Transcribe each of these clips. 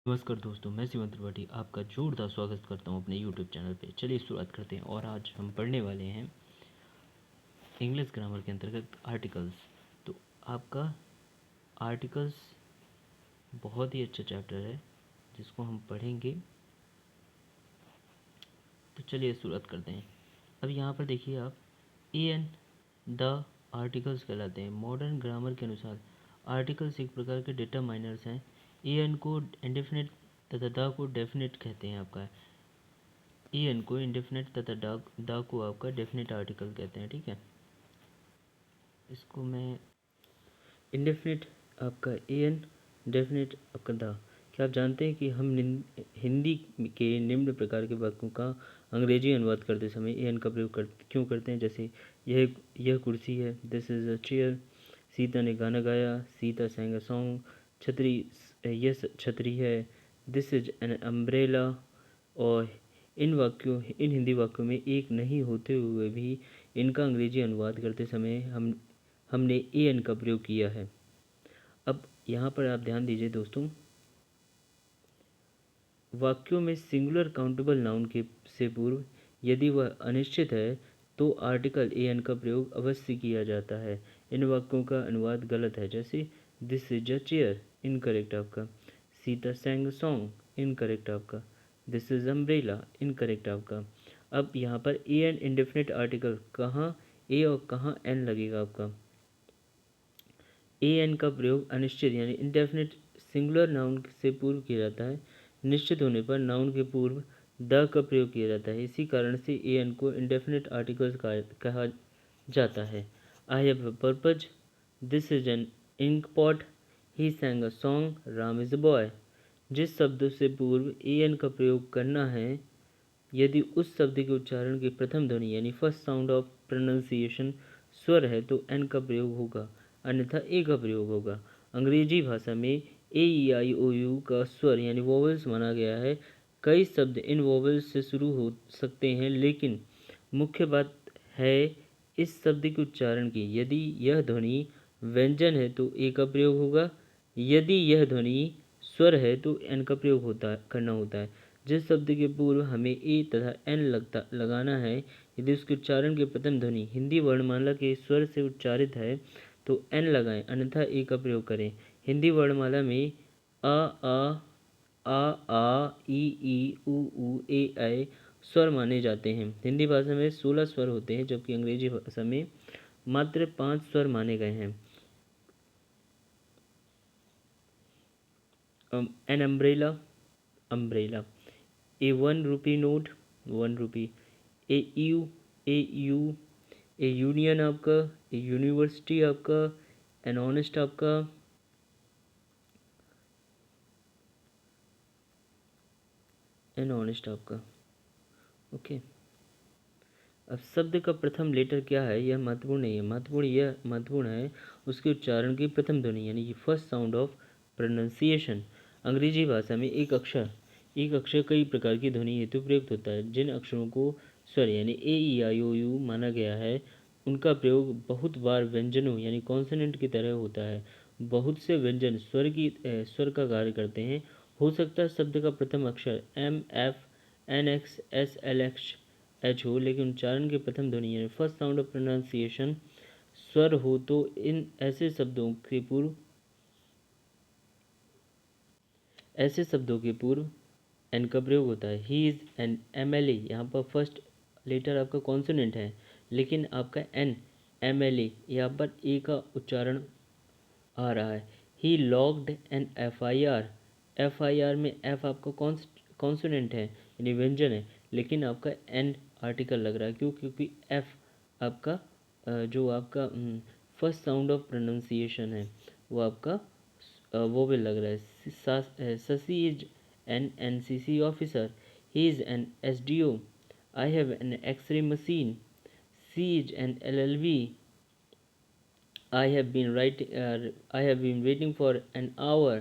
नमस्कार दोस्तों, मैं शिवम त्रिपाठी आपका जोरदार स्वागत करता हूं अपने यूट्यूब चैनल पे। चलिए शुरुआत करते हैं और आज हम पढ़ने वाले हैं इंग्लिश ग्रामर के अंतर्गत आर्टिकल्स। तो आपका आर्टिकल्स बहुत ही अच्छा चैप्टर है जिसको हम पढ़ेंगे। तो चलिए शुरुआत करते हैं। अब यहाँ पर देखिए आप, ए एन द आर्टिकल्स कहलाते हैं। मॉडर्न ग्रामर के अनुसार आर्टिकल्स एक प्रकार के डिटरमाइनर्स हैं। ए एन को इंडेफिनिट तथा द को डेफिनिट कहते हैं। आपका ए एन को इंडेफिनिट तथा द को आपका डेफिनिट आर्टिकल कहते हैं। ठीक है, इसको मैं इंडेफिनिट आपका ए एन, डेफिनिट आपका द। क्या आप जानते हैं कि हम हिंदी के निम्न प्रकार के वाक्यों का अंग्रेजी अनुवाद करते समय ए एन का प्रयोग क्यों करते हैं? जैसे यह कुर्सी है, this is a chair. Sita ने गाना गाया, सीता sang a सॉन्ग। छतरी, यह छतरी है, दिस इज एन अम्ब्रेला। और इन हिंदी वाक्यों में एक नहीं होते हुए भी इनका अंग्रेजी अनुवाद करते समय हमने ए एन का प्रयोग किया है। अब यहाँ पर आप ध्यान दीजिए दोस्तों, वाक्यों में सिंगुलर काउंटेबल नाउन के से पूर्व यदि वह अनिश्चित है तो आर्टिकल ए एन का प्रयोग अवश्य किया जाता है। इन वाक्यों का अनुवाद गलत है, जैसे this is a chair, incorrect आपका। Sita sang a song, incorrect आपका। दिस इज अम्ब्रेला, इनकरेक्ट आपका। अब यहाँ पर ए एन इंडेफिनिट आर्टिकल कहाँ ए और कहाँ एन लगेगा आपका? ए एन का प्रयोग अनिश्चित यानी इंडेफिनिट सिंगुलर नाउन से पूर्व किया जाता है। निश्चित होने पर नाउन के पूर्व द का प्रयोग किया जाता है। इसी कारण से ए एन को इंडेफिनिट आर्टिकल्स कहा जाता है। I have a purpose, this is an ink pot, he sang a song, Ram is a boy. जिस शब्द से पूर्व ए एन का प्रयोग करना है, यदि उस शब्द के उच्चारण की प्रथम ध्वनि यानी फर्स्ट साउंड ऑफ प्रोनाउंसिएशन स्वर है तो एन का प्रयोग होगा, अन्यथा ए का प्रयोग होगा। अंग्रेजी भाषा में ए ई आई ओ यू का स्वर यानी वोवेल्स माना गया है। कई शब्द इन वोवेल्स से शुरू हो सकते हैं, लेकिन मुख्य बात है इस शब्द के उच्चारण की। यदि यह ध्वनि व्यंजन है तो ए का प्रयोग होगा, यदि यह ध्वनि स्वर है तो एन का प्रयोग करना होता है। जिस शब्द के पूर्व हमें ए तथा एन लगाना है, यदि उसके उच्चारण की प्रथम ध्वनि हिंदी वर्णमाला के स्वर से उच्चारित है तो एन लगाएं, अन्यथा ए का प्रयोग करें। हिंदी वर्णमाला में आ ई उ ए ऐ स्वर माने जाते हैं। हिंदी भाषा में 16 स्वर होते हैं, जबकि अंग्रेजी भाषा में मात्र 5 स्वर माने गए हैं। An umbrella, umbrella. A 1 rupee note, 1 rupee. A you, A you. A union आपका, ए यूनिवर्सिटी आपका। एन ऑनेस्ट आपका, एन ऑनेस्ट आपका। ओके। अब शब्द का प्रथम लेटर क्या है यह महत्वपूर्ण नहीं है, महत्वपूर्ण है उसके उच्चारण की प्रथम ध्वनि यानी कि फर्स्ट साउंड ऑफ प्रोनाउंसिएशन। अंग्रेजी भाषा में एक अक्षर कई प्रकार की ध्वनि हेतु प्रयुक्त होता है। जिन अक्षरों को स्वर यानी ए ई आई ओ यू माना गया है उनका प्रयोग बहुत बार व्यंजनों यानी कॉन्सोनेंट की तरह होता है। बहुत से व्यंजन स्वर का कार्य करते हैं। हो सकता है शब्द का प्रथम अक्षर M F N X S L X H हो, लेकिन उच्चारण की प्रथम ध्वनि यानी फर्स्ट साउंड ऑफ प्रोनाउंसिएशन स्वर हो तो इन ऐसे शब्दों के पूर्व एन का प्रयोग होता है। He is an M L A, यहाँ पर फर्स्ट लेटर आपका कॉन्सोनेंट है, लेकिन आपका एन एम एल ए यहाँ पर ए का उच्चारण आ रहा है। He logged in F I R में एफ आपका कॉन्सोनेंट है यानी व्यंजन है, लेकिन आपका एन आर्टिकल लग रहा है। क्यों? क्योंकि एफ आपका जो आपका फर्स्ट साउंड ऑफ प्रोनाउंसिएशन है वो आपका वोवेल लग रहा है। Shashi is an N C C officer, he is an S D O. I have an X-ray machine, she is an L L B. I have been waiting for an hour.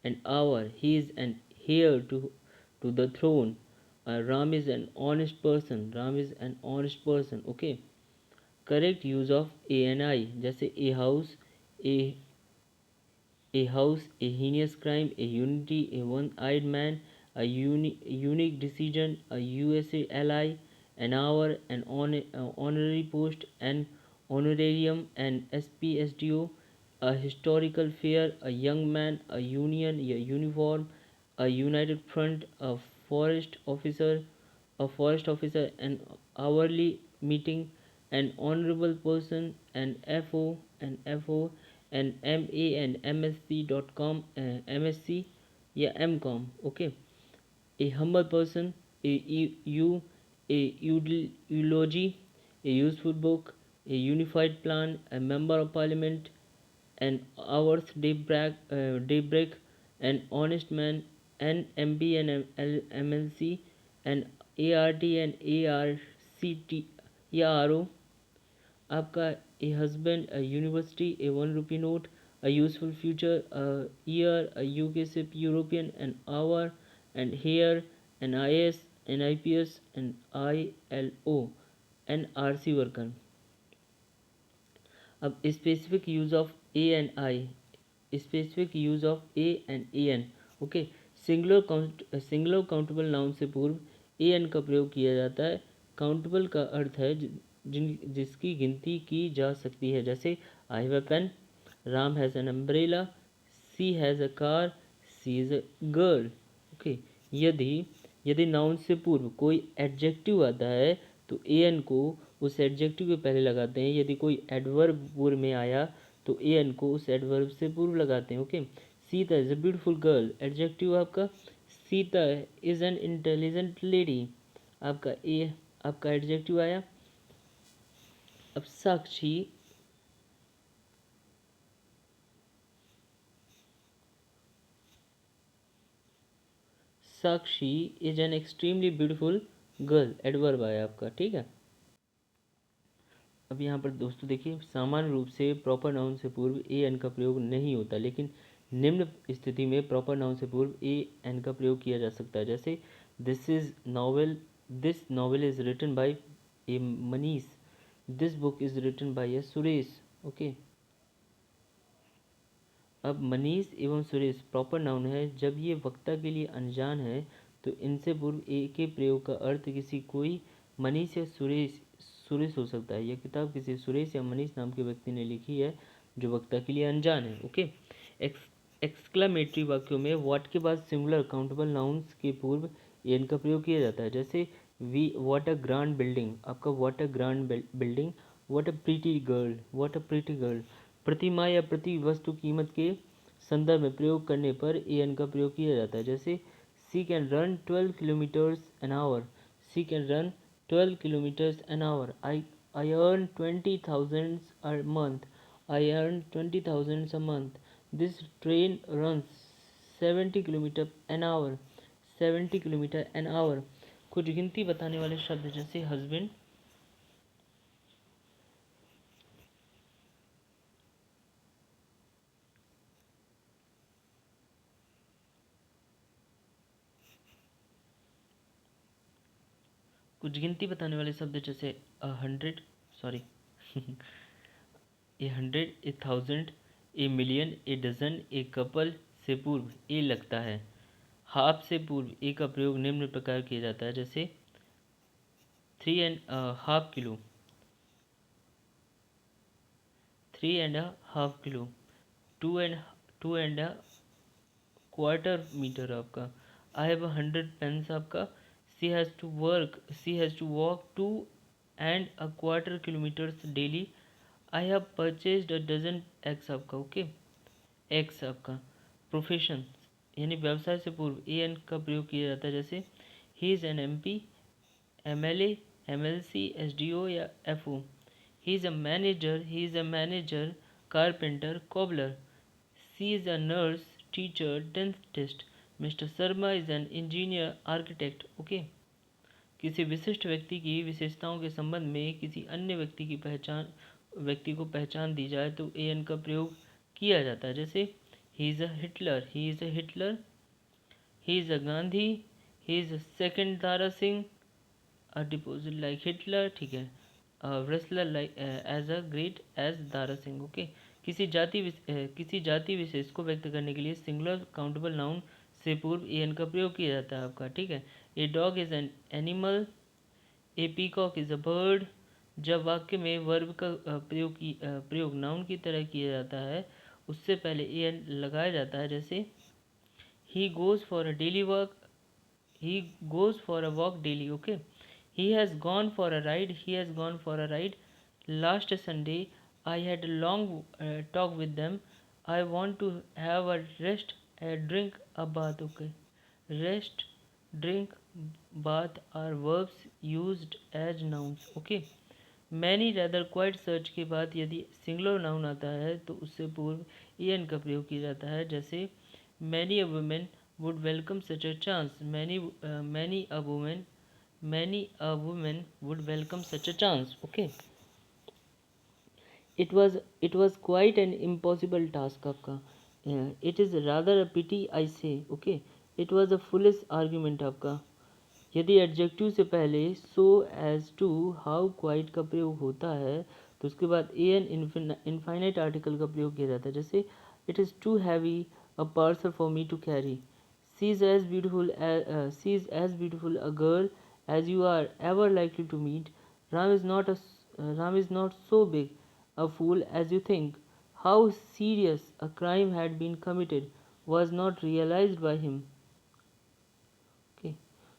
An hour. He is an heir to the throne. Ram is an honest person. Ram is an honest person. Okay. Correct use of a and I. जैसे a house, a a house, a heinous crime, a unity, a one-eyed man, a unique decision, a USA ally, an hour, an honorary post, an honorarium, an SPSDO, a historical fair, a young man, a union, a uniform, a united front, a forest officer, an hourly meeting, an honorable person, an FO, an MA and MSc.com, MSc या MCOM. Okay, a humble person, a eulogy, a useful book, a unified plan, a member of parliament, an hour's daybreak, an honest man, an MB and MLC, an ART and ARO, आपका a husband, a university, a ₹1 note, a useful future, a year, a UK SIP European, an hour, and here, an IS, an IPS, an ILO, an RC worker. अब specific use of a and I, specific use of a and a an. Okay, singular countable noun से पूर्व ए an का प्रयोग किया जाता है. Countable का अर्थ है जिसकी गिनती की जा सकती है. जैसे I have a pen, Ram has an umbrella, she has a car, she is a girl. Okay, यदि यदि नाउन से पूर्व कोई एडजेक्टिव आता है तो ए एन को उस एडजेक्टिव के पहले लगाते हैं. यदि कोई एडवर्ब पूर्व में आया तो ए एन को उस एडवर्ब से पूर्व लगाते हैं. Okay, Sita is a beautiful girl, adjective आपका Sita is an intelligent lady, आपका एडजेक्टिव आया. अब Sakshi is an extremely beautiful girl, adverb आया आपका. ठीक है, अब यहाँ पर दोस्तों देखिए, सामान्य रूप से प्रॉपर नाउन से पूर्व ए एन का प्रयोग नहीं होता, लेकिन निम्न स्थिति में प्रॉपर नाउन से पूर्व ए एन का प्रयोग किया जा सकता है. जैसे this novel is written by a Manish, this book is written by a Suresh. Okay, अब मनीष एवं सुरेश प्रॉपर नाउन है. जब ये वक्ता के लिए अनजान है तो इनसे पूर्व ए के प्रयोग का अर्थ किसी कोई मनीष या सुरेश हो सकता है. यह किताब किसी सुरेश या मनीष नाम के व्यक्ति ने लिखी है जो वक्ता के लिए अनजान है. ओके, एक्सक्लामेटरी वाक्यों में व्हाट के बाद सिंगुलर काउंटेबल नाउन्स के पूर्व एन का प्रयोग किया जाता है. जैसे व्हाट अ ग्रांड बिल्डिंग, आपका what a grand building, what a pretty girl. प्रतिमा या प्रति वस्तु कीमत के संदर्भ में प्रयोग करने पर ए एन का प्रयोग किया जाता है. जैसे she can run 12 kilometres an hour, she can run 12 kilometres an hour. I earn 20,000 a month, I earn 20,000 a month. This train runs 70 kilometre an hour, 70 kilometre an hour. कुछ गिनती बताने वाले शब्द जैसे हस्बैंड, कुछ गिनती बताने वाले शब्द जैसे a hundred, sorry a hundred, a thousand, a million, a dozen, a couple से पूर्व ए लगता है. हाफ से पूर्व ए का प्रयोग निम्न प्रकार किया जाता है. जैसे 3.5 kilo, 3.5 kilo, two and metre आपका. आई हैव 100 पेन्स आपका. She has to walk 2.25 kilometres daily. I have purchase a dozen eggs आपका. ओके, एक्स आपका. प्रोफेशन यानी व्यवसाय से पूर्व ए एन का प्रयोग किया जाता है. जैसे he is an MP, MLA, MLC, SDO या FO. He is a manager, carpenter, cobbler. She is a nurse, teacher, dentist. Mister Sharma is an engineer, architect. Okay, किसी विशिष्ट व्यक्ति की विशेषताओं के संबंध में किसी अन्य व्यक्ति को पहचान दी जाए तो ए एन का प्रयोग किया जाता है. जैसे he is a Hitler, he is a Hitler. He is a Gandhi, he is a second Dara Singh. A deposit like Hitler, ठीक है. Wrestler like as a great as Dara Singh. Okay, किसी जाति विशेष को व्यक्त करने के लिए सिंगुलर काउंटेबल नाउन से पूर्व एन का प्रयोग किया जाता है आपका, ठीक है। A dog is an animal, A peacock is a bird. जब वाक्य में वर्ब का प्रयोग नाउन की तरह किया जाता है उससे पहले एन लगाया जाता है। जैसे he goes for a daily work, he goes for a walk daily, okay. He has gone for a ride, he has gone for a ride. Last Sunday I had a long talk with them. I want to have a rest, a drink, a bath, okay. Rest, drink, bath are verbs used as nouns, okay. Many rather quite search के बाद यदि singular noun आता है तो उससे पूर्व N का प्रयोग किया जाता है। जैसे many a women would welcome such a chance. Many a woman would welcome such a chance. Okay. It was quite an impossible task आपका. It is rather a pity I say. Okay. It was a foolish argument आपका. यदि adjective से पहले so as too how quite का प्रयोग होता है तो उसके बाद ए एन इनफाइनाइट आर्टिकल का प्रयोग किया जाता है। जैसे it is too heavy a parcel for me to carry. She is as beautiful a girl as you are ever likely to meet. Ram is not so big a fool as you think. How serious a crime had been committed was not realised by him.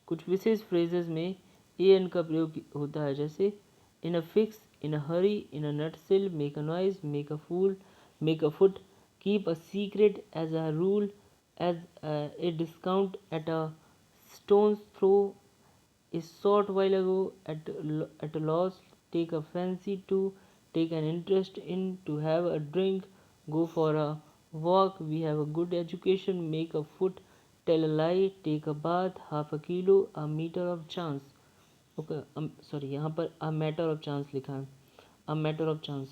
कुछ विशेष phrases में ए an का प्रयोग होता है। जैसे in a fix, in a hurry, in a nutshell, make a noise, make a fool, make a foot, keep a secret as a rule, as a discount at a stone's throw, a short while ago at a loss, take a fancy to, take an interest in, to have a drink, go for a walk, we have a good education, make a foot, tell a lie, take a bath, half a kilo, a meter of chance. Okay, sorry, यहाँ पर a matter of chance लिखा है, a matter of chance.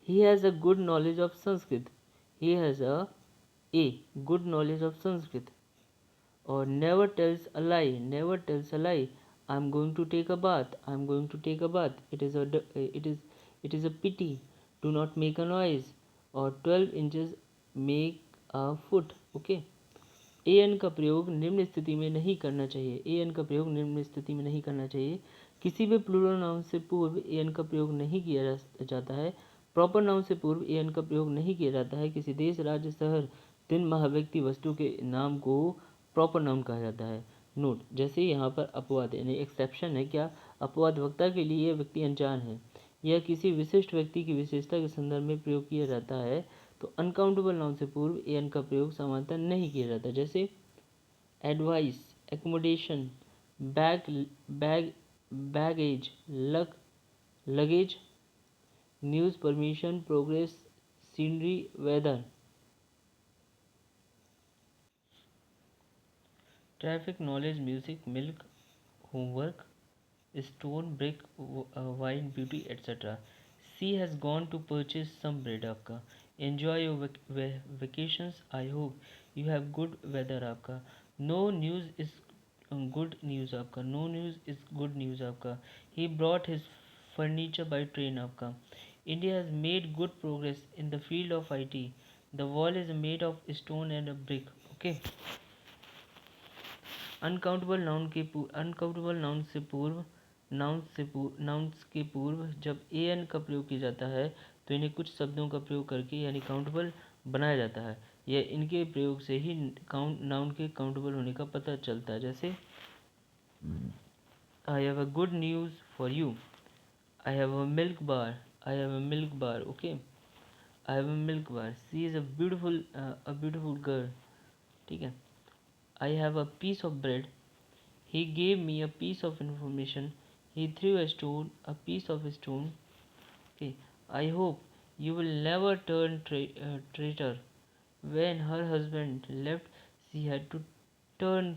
He has a good knowledge of Sanskrit. He has a good knowledge of Sanskrit. Or never tells a lie, never tells a lie. I'm going to take a bath, I'm going to take a bath. It is a pity, do not make a noise. Or 12 inches make a foot. Okay. A an का प्रयोग निम्न स्थिति में नहीं करना चाहिए। ए an का प्रयोग निम्न स्थिति में नहीं करना चाहिए। किसी भी प्लूरल नाउन से पूर्व ए एन का प्रयोग नहीं किया जाता है। प्रॉपर नाउन से पूर्व ए एन का प्रयोग नहीं किया जाता है। किसी देश, राज्य, शहर, दिन, माह, व्यक्ति, वस्तु के नाम को प्रॉपर नाउन कहा जाता है। नोट, जैसे यहाँ पर अपवाद यानी एक्सेप्शन है। क्या? अपवाद वक्ता के लिए यह व्यक्ति अनजान है, यह किसी विशिष्ट व्यक्ति की विशेषता के संदर्भ में प्रयोग किया जाता है तो अनकाउंटेबल नाउन से पूर्व ए एन का प्रयोग सामान्यतः नहीं किया जाता। जैसे advice, accommodation, bag baggage, luggage, news, permission, progress, scenery, weather. Traffic, knowledge, music, milk, homework, stone, brick, wine, beauty, etcetera. She has gone to purchase some bread आपका। Enjoy your vacations, I hope you have good weather आपका। No news is good news आपका। No news is good news आपका। He brought his furniture by train आपका। India has made good progress in the field of IT। The wall is made of stone and a brick. Okay. Uncountable nouns के पूर्व जब ए an का प्रयोग किया जाता है तो इन्हें कुछ शब्दों का प्रयोग करके यानी काउंटेबल बनाया जाता है। यह इनके प्रयोग से ही नाउन के काउंटेबल होने का पता चलता है। जैसे I have a good news for you, I have a milk bar, I have a milk bar. Okay, I have a milk bar. She is a beautiful girl. ठीक है। I have a piece of bread. He gave me a piece of information. He threw a piece of stone. Okay. I hope you will never turn traitor. When her husband left, she had to turn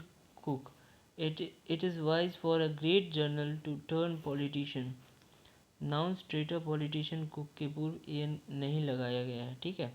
cook. It is wise for a great general to turn politician. Nouns, traitor, politician, cook के पूर्व N नहीं लगाया गया है। ठीक है।